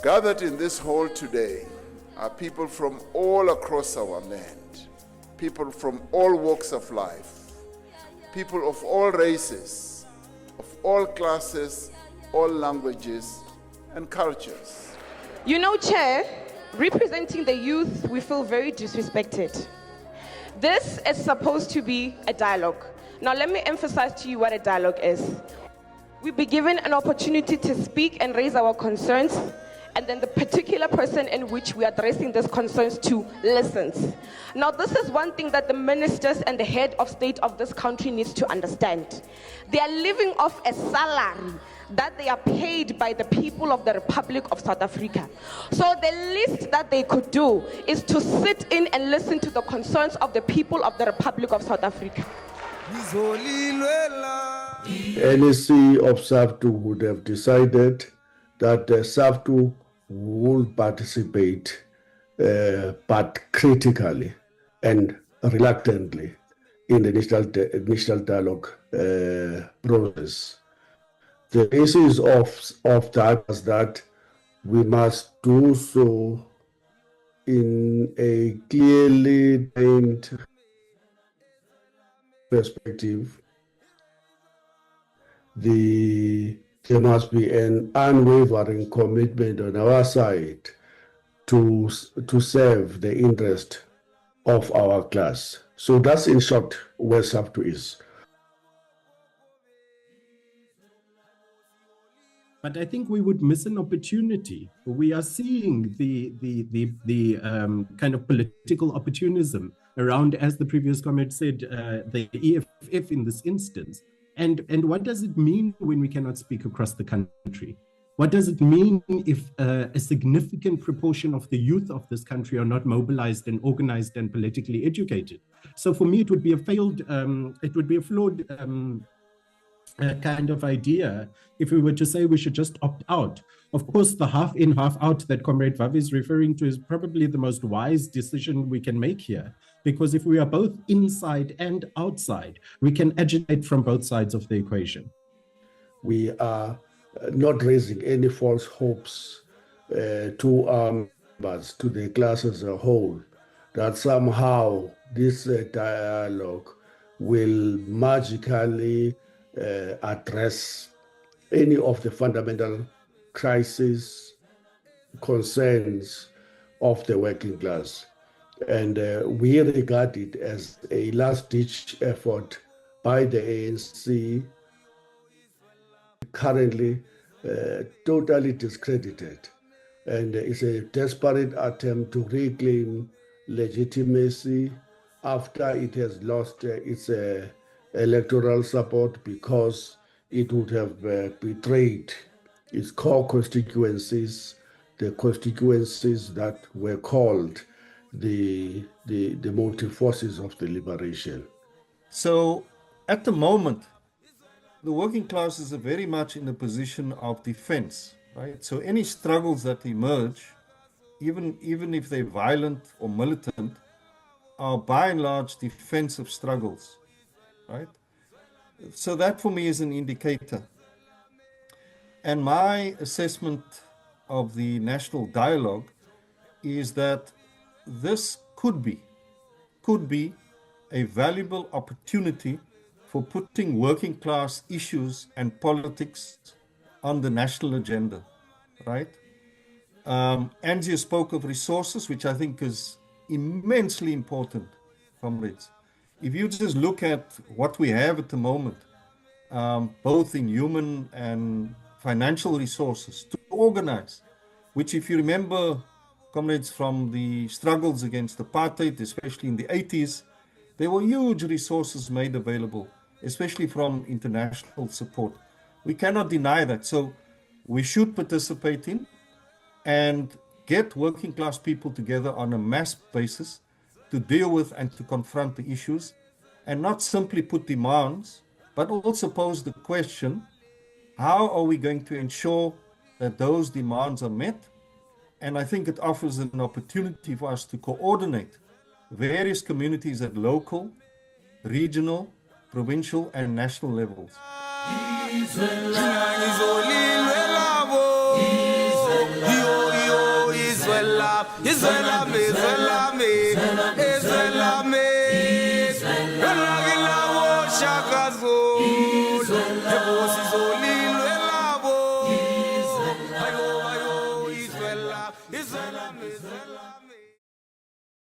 Gathered in this hall today are people from all across our land, people from all walks of life, people of all races, of all classes, all languages and cultures. You know, Chair, representing the youth, we feel very disrespected. This is supposed to be a dialogue. Now, let me emphasize to you what a dialogue is. We'll be given an opportunity to speak and raise our concerns, and then the particular person in which we are addressing these concerns to listens. Now, this is one thing that the ministers and the head of state of this country needs to understand. They are living off a salary that they are paid by the people of the Republic of South Africa. So the least that they could do is to sit in and listen to the concerns of the people of the Republic of South Africa. NEC of SAFTU would have decided that SAFTU would participate, but critically and reluctantly in the initial dialogue process. The basis of that was that we must do so in a clearly defined perspective. There must be an unwavering commitment on our side to serve the interest of our class. So that's in short where SAFTU is. But I think we would miss an opportunity. We are seeing the kind of political opportunism around, as the previous comment said, the EFF in this instance. And what does it mean when we cannot speak across the country? What does it mean if a significant proportion of the youth of this country are not mobilized and organized and politically educated? So for me, it would be a flawed kind of idea if we were to say we should just opt out. Of course, the half in, half out that Comrade Vavi is referring to is probably the most wise decision we can make here, because if we are both inside and outside, we can agitate from both sides of the equation. We are not raising any false hopes to our members, to the class as a whole, that somehow this dialogue will magically address any of the fundamental crises, concerns of the working class. And we regard it as a last-ditch effort by the ANC, currently totally discredited. And it's a desperate attempt to reclaim legitimacy after it has lost its electoral support, because it would have betrayed its core constituencies, the constituencies that were called the motive forces of the liberation. So at the moment, the working classes are very much in a position of defense, right? So any struggles that emerge, even if they're violent or militant, are by and large defensive struggles, right? So that for me is an indicator. And my assessment of the national dialogue is that this could be a valuable opportunity for putting working class issues and politics on the national agenda, right? Angie spoke of resources, which I think is immensely important, comrades. If you just look at what we have at the moment, both in human and financial resources to organize, which if you remember, comrades, from the struggles against apartheid, especially in the 80s, there were huge resources made available, especially from international support. We cannot deny that. So we should participate in and get working class people together on a mass basis to deal with and to confront the issues, and not simply put demands, but also pose the question, how are we going to ensure that those demands are met And I think it offers an opportunity for us to coordinate various communities at local, regional, provincial, and national levels.